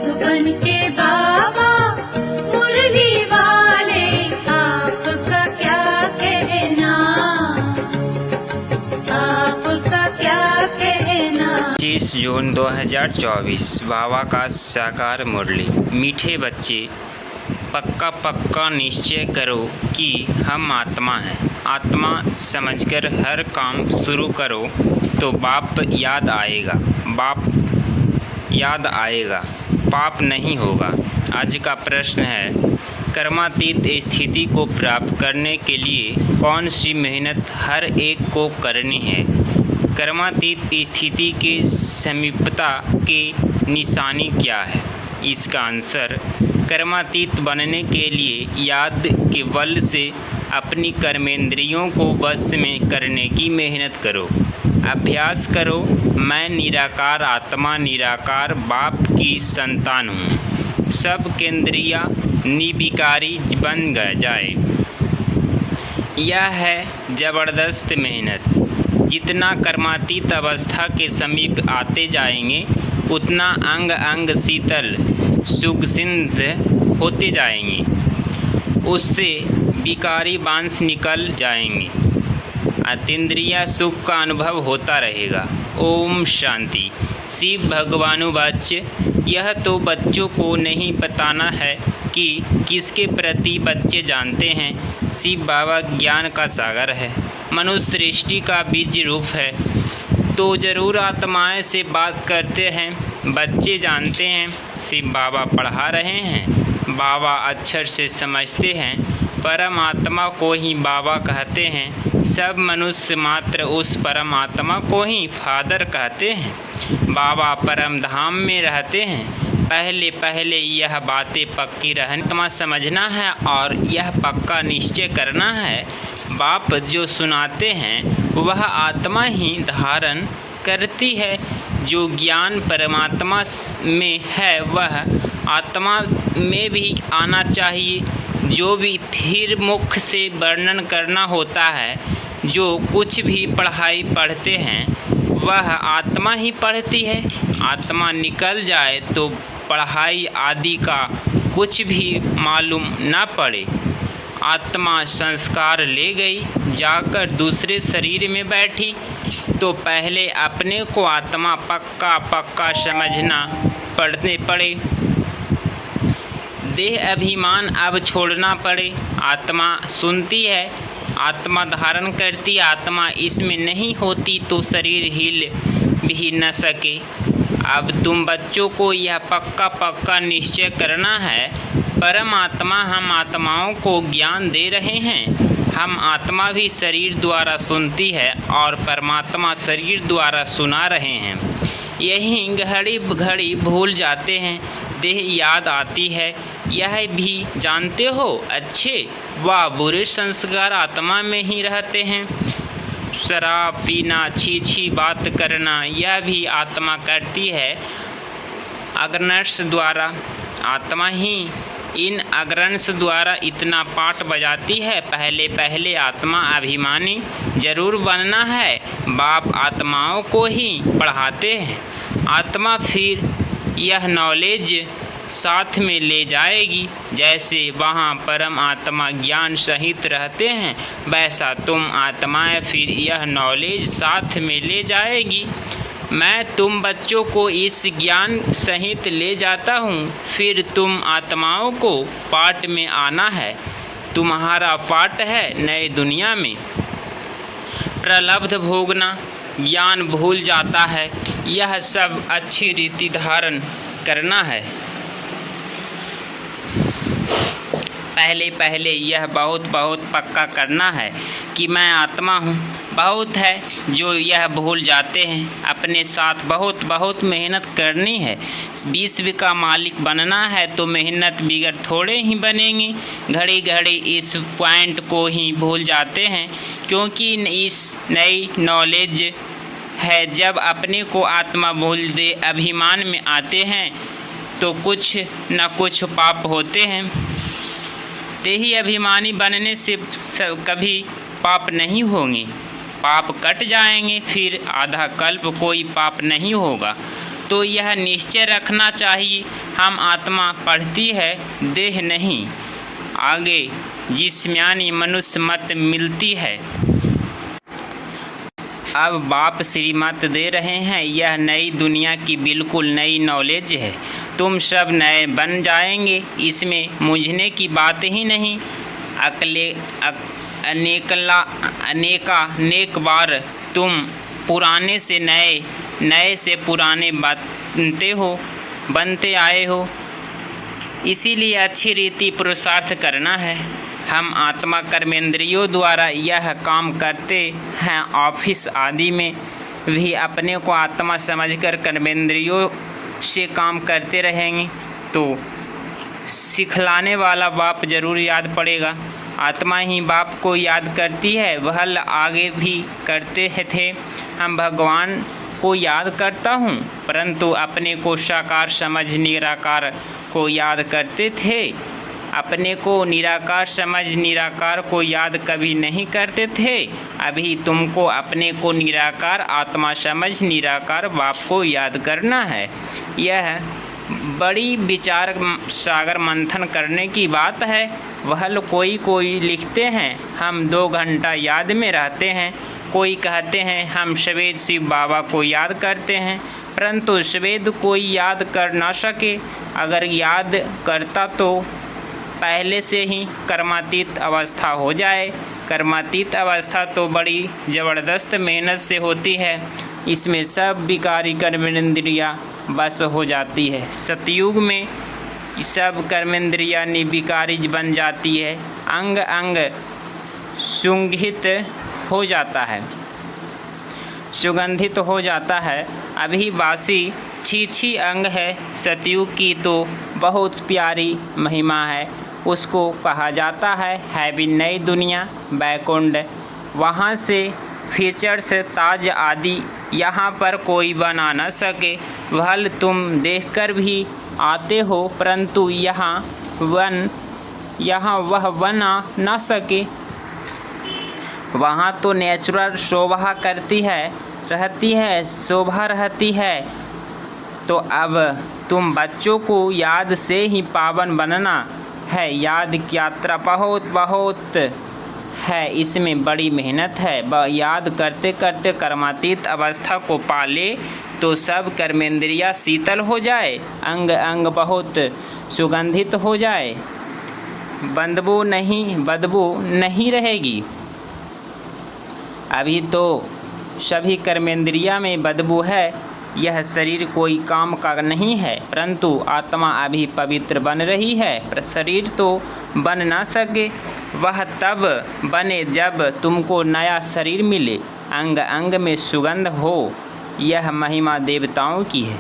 बन के बाबा मुरली वाले, आपका क्या कहना, आपका क्या कहना। 25 जून 2024 बाबा का साकार मुरली। मीठे बच्चे, पक्का पक्का निश्चय करो कि हम आत्मा हैं। आत्मा समझकर हर काम शुरू करो तो बाप याद आएगा, बाप याद आएगा, पाप नहीं होगा। आज का प्रश्न है, कर्मातीत स्थिति को प्राप्त करने के लिए कौन सी मेहनत हर एक को करनी है? कर्मातीत स्थिति के समीपता के निशानी क्या है? इसका आंसर, कर्मातीत बनने के लिए याद के बल से अपनी कर्मेंद्रियों को वश में करने की मेहनत करो। अभ्यास करो, मैं निराकार आत्मा निराकार बाप की संतान हूँ। सब केंद्रिया निर्विकारी बन जाए। यह है ज़बरदस्त मेहनत। जितना कर्मातीत अवस्था के समीप आते जाएंगे उतना अंग अंग शीतल सुगंधित होते जाएंगे, उससे विकारी बांस निकल जाएंगे, अतीन्द्रिय सुख का अनुभव होता रहेगा। ओम शांति। शिव भगवानुवाच्य, यह तो बच्चों को नहीं बताना है कि किसके प्रति बच्चे जानते हैं। शिव बाबा ज्ञान का सागर है, मनुष्य सृष्टि का बीज रूप है, तो ज़रूर आत्माएं से बात करते हैं, बच्चे जानते हैं। शिव बाबा पढ़ा रहे हैं, बाबा अक्षर से समझते हैं, परमात्मा को ही बाबा कहते हैं। सब मनुष्य मात्र उस परमात्मा को ही फादर कहते हैं। बाबा परम धाम में रहते हैं। पहले पहले यह बातें पक्की रहना समझना है और यह पक्का निश्चय करना है, बाप जो सुनाते हैं वह आत्मा ही धारण करती है। जो ज्ञान परमात्मा में है वह आत्मा में भी आना चाहिए। जो भी फिर मुख से वर्णन करना होता है, जो कुछ भी पढ़ाई पढ़ते हैं वह आत्मा ही पढ़ती है। आत्मा निकल जाए तो पढ़ाई आदि का कुछ भी मालूम न पड़े। आत्मा संस्कार ले गई, जाकर दूसरे शरीर में बैठी, तो पहले अपने को आत्मा पक्का पक्का समझना पड़े। देह अभिमान अब छोड़ना पड़े। आत्मा सुनती है, आत्मा धारण करती, आत्मा इसमें नहीं होती तो शरीर हिल भी न सके। अब तुम बच्चों को यह पक्का पक्का निश्चय करना है, परमात्मा हम आत्माओं को ज्ञान दे रहे हैं। हम आत्मा भी शरीर द्वारा सुनती है और परमात्मा शरीर द्वारा सुना रहे हैं। यही घड़ी घड़ी भूल जाते हैं, देह याद आती है। यह भी जानते हो अच्छे व बुरे संस्कार आत्मा में ही रहते हैं। शराब पीना, छी बात करना, यह भी आत्मा करती है अग्रंश द्वारा। आत्मा ही इन अग्रंश द्वारा इतना पाठ बजाती है। पहले पहले आत्मा अभिमानी जरूर बनना है, बाप आत्माओं को ही पढ़ाते हैं। आत्मा फिर यह नॉलेज साथ में ले जाएगी। जैसे वहाँ परम आत्मा ज्ञान सहित रहते हैं, वैसा तुम आत्माएं फिर यह नॉलेज साथ में ले जाएगी। मैं तुम बच्चों को इस ज्ञान सहित ले जाता हूँ, फिर तुम आत्माओं को पाठ में आना है। तुम्हारा पाठ है नए दुनिया में प्रलब्ध भोगना। ज्ञान भूल जाता है, यह सब अच्छी रीति धारण करना है। पहले पहले यह बहुत पक्का करना है कि मैं आत्मा हूँ। बहुत है जो यह भूल जाते हैं। अपने साथ बहुत मेहनत करनी है। विश्व का मालिक बनना है तो मेहनत बिगड़ थोड़े ही बनेंगे। घड़ी घड़ी इस पॉइंट को ही भूल जाते हैं, क्योंकि इस नई नॉलेज है। जब अपने को आत्मा भूल दे अभिमान में आते हैं तो कुछ न कुछ पाप होते हैं। देही अभिमानी बनने से कभी पाप नहीं होंगे, पाप कट जाएंगे, फिर आधा कल्प कोई पाप नहीं होगा। तो यह निश्चय रखना चाहिए, हम आत्मा पढ़ती है, देह नहीं। आगे जिस्मानी मनुष्य मत मिलती है। अब बाप श्रीमत दे रहे हैं, यह नई दुनिया की बिल्कुल नई नॉलेज है। तुम सब नए बन जाएंगे, इसमें मूझने की बात ही नहीं। अनेक बार तुम पुराने से नए, नए से पुराने बनते आए हो। इसीलिए अच्छी रीति पुरुषार्थ करना है। हम आत्मा कर्मेंद्रियों द्वारा यह काम करते हैं। ऑफिस आदि में भी अपने को आत्मा समझकर कर्मेंद्रियों से काम करते रहेंगे तो सिखलाने वाला बाप जरूर याद पड़ेगा। आत्मा ही बाप को याद करती है, वह आगे भी करते थे। हम भगवान को याद करता हूँ, परंतु अपने को साकार समझ निराकार को याद करते थे। अपने को निराकार समझ निराकार को याद कभी नहीं करते थे। अभी तुमको अपने को निराकार आत्मा समझ निराकार बाप को याद करना है। यह बड़ी विचार सागर मंथन करने की बात है। वह कोई लिखते हैं हम 2 घंटा याद में रहते हैं, कोई कहते हैं हम सवेद शिव बाबा को याद करते हैं, परंतु सवेद कोई याद कर ना सके। अगर याद करता तो पहले से ही कर्मातीत अवस्था हो जाए। कर्मातीत अवस्था तो बड़ी ज़बरदस्त मेहनत से होती है। इसमें सब विकारी कर्मेंद्रियाँ बस हो जाती है। सतयुग में सब कर्मेंद्रियाँ निर्विकारी बन जाती है। अंग अंग सुगंधित हो जाता है, सुगंधित हो जाता है। अभी बासी छी अंग है। सतयुग की तो बहुत प्यारी महिमा है। उसको कहा जाता है हैवी नई दुनिया बैकुंठ। वहाँ से फीचर्स ताज आदि यहाँ पर कोई बना न सके। वह तुम देखकर भी आते हो, परंतु यहाँ वह बना न सके। वहाँ तो नेचुरल शोभा करती है, रहती है, शोभा रहती है। तो अब तुम बच्चों को याद से ही पावन बनना है। याद की यात्रा बहुत है, इसमें बड़ी मेहनत है। याद करते करते कर्मातीत अवस्था को पाले तो सब कर्मेंद्रियाँ शीतल हो जाए, अंग अंग बहुत सुगंधित हो जाए, बदबू नहीं रहेगी। अभी तो सभी कर्मेंद्रियाँ में बदबू है। यह शरीर कोई काम का नहीं है, परंतु आत्मा अभी पवित्र बन रही है। पर शरीर तो बन ना सके। वह तब बने जब तुमको नया शरीर मिले, अंग अंग में सुगंध हो। यह महिमा देवताओं की है।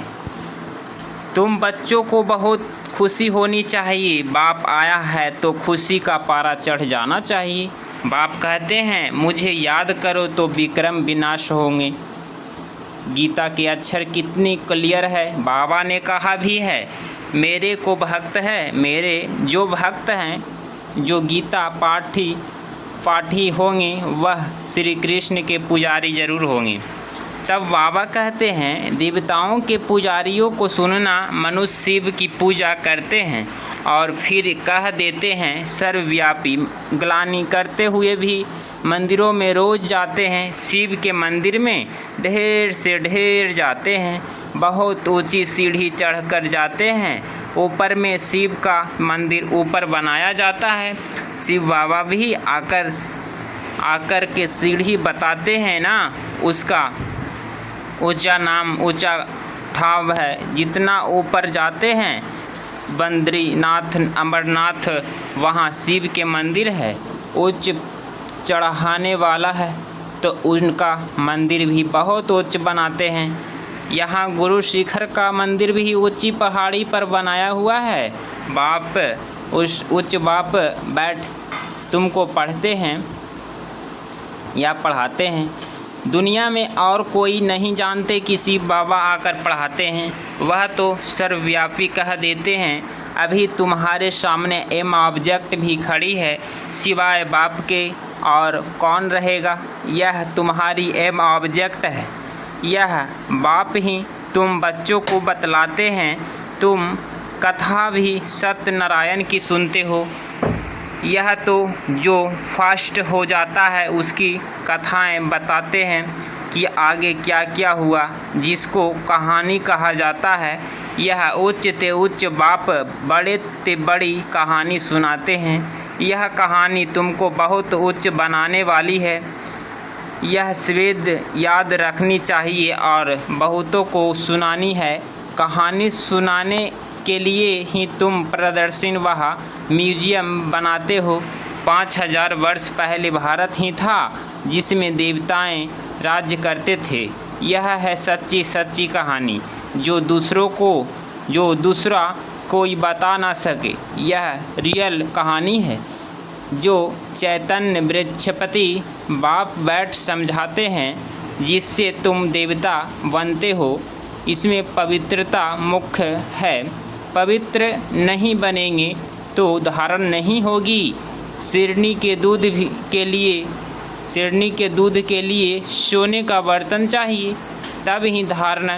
तुम बच्चों को बहुत खुशी होनी चाहिए। बाप आया है तो खुशी का पारा चढ़ जाना चाहिए। बाप कहते हैं मुझे याद करो तो विक्रम विनाश होंगे। गीता के अक्षर कितनी क्लियर है। बाबा ने कहा भी है मेरे को भक्त है, मेरे जो भक्त हैं, जो गीता पाठी होंगे वह श्री कृष्ण के पुजारी जरूर होंगे। तब बाबा कहते हैं देवताओं के पुजारियों को सुनना। मनुष्य शिव की पूजा करते हैं और फिर कह देते हैं सर्वव्यापी। ग्लानि करते हुए भी मंदिरों में रोज़ जाते हैं। शिव के मंदिर में ढेर से ढेर जाते हैं। बहुत ऊंची सीढ़ी चढ़कर जाते हैं। ऊपर में शिव का मंदिर ऊपर बनाया जाता है। शिव बाबा भी आकर के सीढ़ी बताते हैं ना, उसका ऊंचा ठाव है। जितना ऊपर जाते हैं बद्रीनाथ अमरनाथ, वहाँ शिव के मंदिर है। उच्च चढ़ाने वाला है तो उनका मंदिर भी बहुत उच्च बनाते हैं। यहाँ गुरु शिखर का मंदिर भी ऊंची पहाड़ी पर बनाया हुआ है। बाप उस उच्च बाप बैठ तुमको पढ़ते हैं या पढ़ाते हैं। दुनिया में और कोई नहीं जानते कि शिव बाबा आकर पढ़ाते हैं। वह तो सर्वव्यापी कह देते हैं। अभी तुम्हारे सामने एम ऑब्जेक्ट भी खड़ी है, सिवाय बाप के और कौन रहेगा। यह तुम्हारी एम ऑब्जेक्ट है। यह बाप ही तुम बच्चों को बतलाते हैं। तुम कथा भी सत्यनारायण की सुनते हो। यह तो जो फास्ट हो जाता है उसकी कथाएं बताते हैं कि आगे क्या क्या हुआ, जिसको कहानी कहा जाता है। यह उच्च ते उच्च बाप बड़े ते बड़ी कहानी सुनाते हैं। यह कहानी तुमको बहुत उच्च बनाने वाली है। यह स्वेद याद रखनी चाहिए और बहुतों को सुनानी है। कहानी सुनाने के लिए ही तुम प्रदर्शन व म्यूजियम बनाते हो। 5000 वर्ष पहले भारत ही था जिसमें देवताएं राज्य करते थे। यह है सच्ची सच्ची कहानी जो दूसरा कोई बता ना सके। यह रियल कहानी है जो चैतन्य बृहस्पति बाप बैठ समझाते हैं, जिससे तुम देवता बनते हो। इसमें पवित्रता मुख्य है। पवित्र नहीं बनेंगे तो धारण नहीं होगी। शेरनी के दूध के लिए सोने का बर्तन चाहिए, तब ही धारण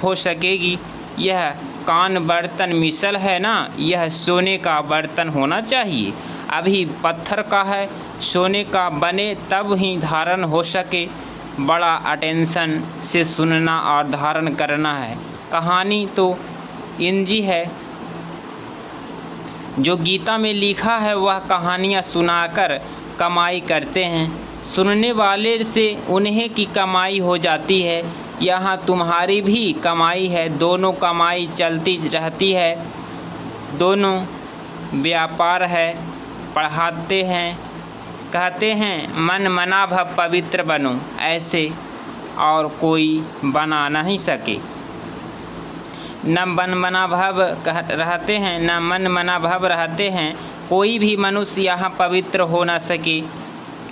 हो सकेगी। यह कान बर्तन मिसल है ना, यह सोने का बर्तन होना चाहिए। अभी पत्थर का है, सोने का बने तब ही धारण हो सके। बड़ा अटेंशन से सुनना और धारण करना है। कहानी तो इंजी है जो गीता में लिखा है, वह कहानियाँ सुनाकर कमाई करते हैं। सुनने वाले से उन्हें की कमाई हो जाती है। यहाँ तुम्हारी भी कमाई है। दोनों कमाई चलती रहती है। दोनों व्यापार है। पढ़ाते हैं, कहते हैं मन मना भव पवित्र बनो, ऐसे और कोई बना नहीं सके। न मन मना भव रहते हैं, न मन मना भव रहते हैं। कोई भी मनुष्य यहाँ पवित्र हो न सके,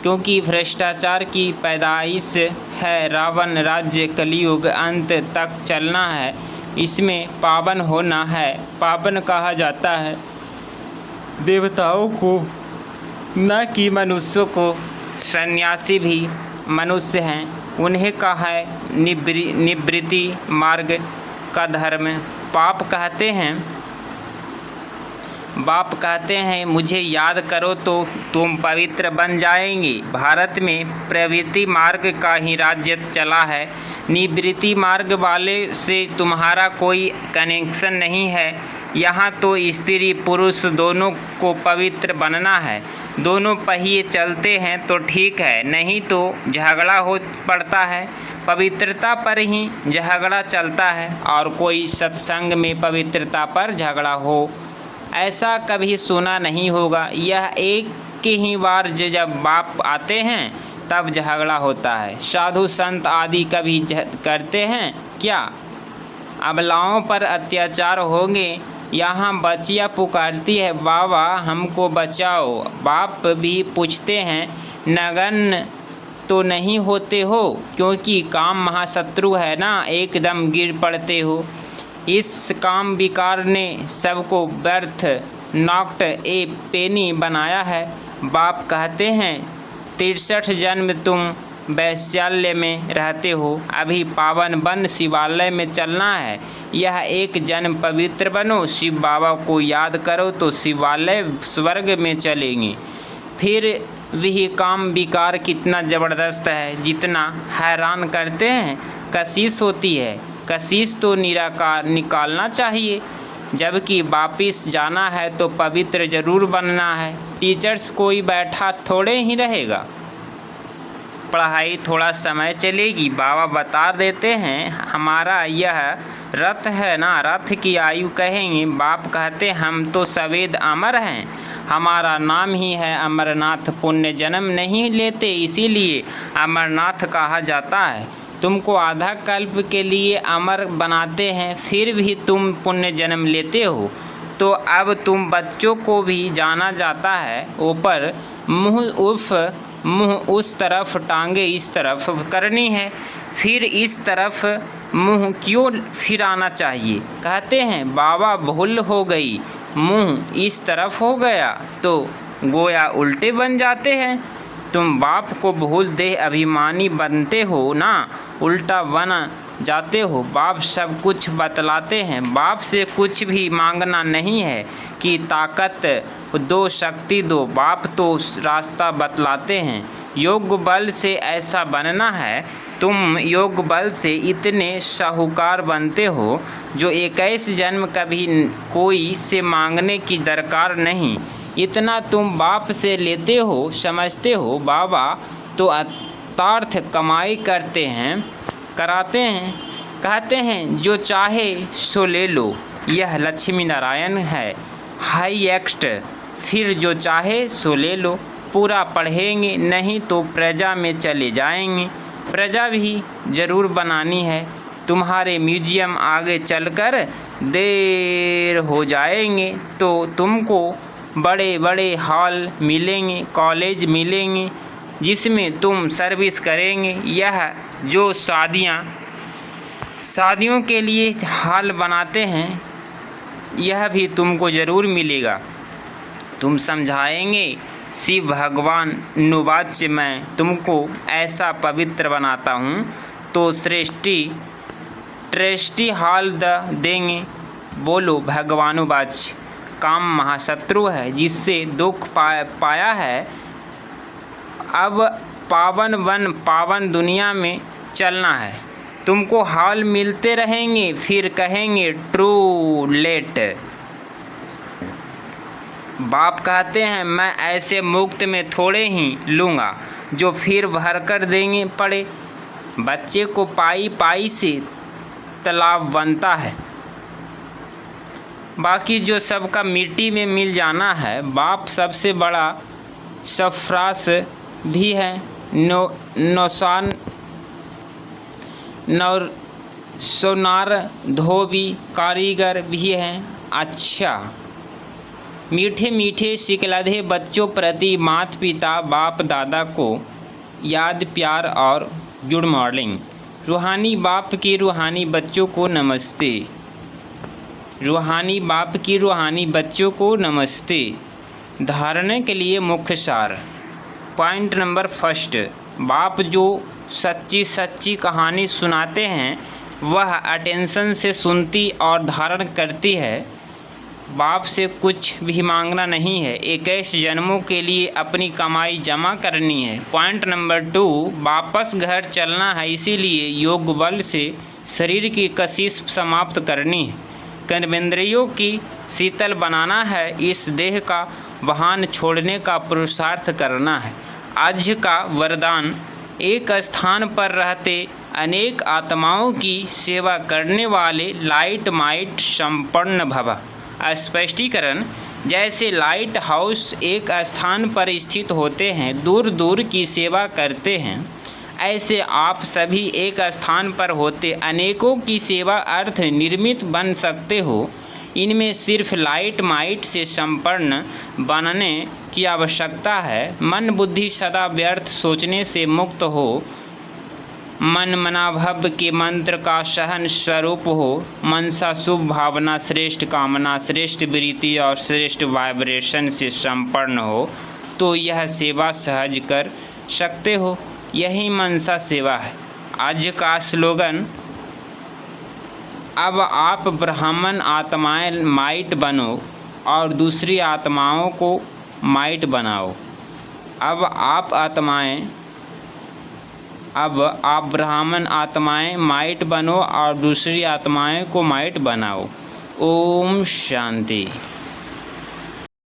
क्योंकि भ्रष्टाचार की पैदाइश है। रावण राज्य कलयुग अंत तक चलना है। इसमें पावन होना है। पावन कहा जाता है देवताओं को, न कि मनुष्यों को। सन्यासी भी मनुष्य हैं, उन्हें कहा है निवृत्ति मार्ग का धर्म। बाप कहते हैं मुझे याद करो तो तुम पवित्र बन जाएंगे। भारत में प्रवृत्ति मार्ग का ही राज्य चला है। निवृत्ति मार्ग वाले से तुम्हारा कोई कनेक्शन नहीं है। यहाँ तो स्त्री पुरुष दोनों को पवित्र बनना है। दोनों पहिए चलते हैं तो ठीक है, नहीं तो झगड़ा हो पड़ता है। पवित्रता पर ही झगड़ा चलता है और कोई सत्संग में पवित्रता पर झगड़ा हो ऐसा कभी सुना नहीं होगा। यह एक ही बार जब बाप आते हैं तब झगड़ा होता है। साधु संत आदि कभी करते हैं क्या? अबलाओं पर अत्याचार होंगे। यहाँ बच्चियाँ पुकारती है बाबा हमको बचाओ। बाप भी पूछते हैं नगन तो नहीं होते हो, क्योंकि काम महाशत्रु है ना, एकदम गिर पड़ते हो। इस काम विकार ने सबको व्यर्थ नॉक्ट ए पेनी बनाया है। बाप कहते हैं 63 जन्म तुम वैश्यालय में रहते हो, अभी पावन बन शिवालय में चलना है। यह एक जन्म पवित्र बनो, शिव बाबा को याद करो तो शिवालय स्वर्ग में चलेंगे। फिर वही काम विकार कितना ज़बरदस्त है, जितना हैरान करते हैं। कशिश होती है, कशिश तो निकालना चाहिए, जबकि वापिस जाना है तो पवित्र ज़रूर बनना है। टीचर्स कोई बैठा थोड़े ही रहेगा, पढ़ाई थोड़ा समय चलेगी। बाबा बता देते हैं हमारा यह रथ है ना, रथ की आयु कहेंगे। बाप कहते हम तो सवेद अमर हैं, हमारा नाम ही है अमरनाथ। पुण्य जन्म नहीं लेते, इसीलिए अमरनाथ कहा जाता है। तुमको आधा कल्प के लिए अमर बनाते हैं, फिर भी तुम पुण्य जन्म लेते हो। तो अब तुम बच्चों को भी जाना जाता है। ऊपर मुँह उस तरफ, टांगे इस तरफ करनी है, फिर इस तरफ मुँह क्यों फिराना चाहिए? कहते हैं बाबा भूल हो गई, मुँह इस तरफ हो गया तो गोया उल्टे बन जाते हैं। तुम बाप को भूल दे अभिमानी बनते हो ना, उल्टा बन जाते हो। बाप सब कुछ बतलाते हैं, बाप से कुछ भी मांगना नहीं है कि ताकत दो, शक्ति दो, बाप तो रास्ता बतलाते हैं। योग बल से ऐसा बनना है, तुम योग बल से इतने साहूकार बनते हो जो 21 जन्म कभी कोई से मांगने की दरकार नहीं। इतना तुम बाप से लेते हो, समझते हो। बाबा तो अर्थार्थ कमाई करते हैं, कराते हैं, कहते हैं जो चाहे सो ले लो। यह लक्ष्मी नारायण है हाईएस्ट, फिर जो चाहे सो ले लो। पूरा पढ़ेंगे नहीं तो प्रजा में चले जाएंगे। प्रजा भी ज़रूर बनानी है, तुम्हारे म्यूजियम आगे चलकर देर हो जाएंगे तो तुमको बड़े बड़े हॉल मिलेंगे, कॉलेज मिलेंगे जिसमें तुम सर्विस करेंगे। यह जो शादियों के लिए हॉल बनाते हैं, यह भी तुमको ज़रूर मिलेगा। तुम समझाएंगे शिव भगवान नुवाच्य मैं तुमको ऐसा पवित्र बनाता हूँ तो ट्रस्टी हॉल देंगे। बोलो भगवानुवाच्य। काम महाशत्रु है जिससे दुख पाया है, अब पावन वन पावन दुनिया में चलना है। तुमको हॉल मिलते रहेंगे, फिर कहेंगे ट्रू लेट। बाप कहते हैं मैं ऐसे मुक्त में थोड़े ही लूँगा जो फिर भर कर देंगे पड़े। बच्चे को पाई पाई से तालाब बनता है, बाकी जो सबका मिट्टी में मिल जाना है। बाप सबसे बड़ा सफरास भी है, सोनार धोबी कारीगर भी हैं। अच्छा, मीठे मीठे सिकलधे बच्चों प्रति माता पिता बाप दादा को याद प्यार और गुड मॉर्निंग। रूहानी बाप की रूहानी बच्चों को नमस्ते। रूहानी बाप की रूहानी बच्चों को नमस्ते। धारणा के लिए मुख्य सार। पॉइंट नंबर फर्स्ट, बाप जो सच्ची सच्ची कहानी सुनाते हैं वह अटेंशन से सुनती और धारण करती है। बाप से कुछ भी मांगना नहीं है, 21 जन्मों के लिए अपनी कमाई जमा करनी है। पॉइंट नंबर 2, वापस घर चलना है, इसीलिए योग बल से शरीर की कशिश समाप्त करनी है, कर्मेंद्रियों की शीतल बनाना है, इस देह का वाहन छोड़ने का पुरुषार्थ करना है। आज का वरदान, एक स्थान पर रहते अनेक आत्माओं की सेवा करने वाले लाइट माइट संपन्न भव। स्पष्टीकरण, जैसे लाइट हाउस एक स्थान पर स्थित होते हैं, दूर दूर की सेवा करते हैं, ऐसे आप सभी एक स्थान पर होते अनेकों की सेवा अर्थ निर्मित बन सकते हो। इनमें सिर्फ लाइट माइट से संपन्न बनने की आवश्यकता है। मन बुद्धि सदा व्यर्थ सोचने से मुक्त हो, मन मनाभव के मंत्र का सहन स्वरूप हो, मनसा शुभ भावना श्रेष्ठ कामना श्रेष्ठ वृत्ति और श्रेष्ठ वाइब्रेशन से संपन्न हो तो यह सेवा सहज कर सकते हो। यही मनसा सेवा है। आज का स्लोगन, अब आप ब्राह्मण आत्माएं माइट बनो और दूसरी आत्माओं को माइट बनाओ। अब आप ब्राह्मण आत्माएं माइट बनो और दूसरी आत्माएं को माइट बनाओ। ओम शांति।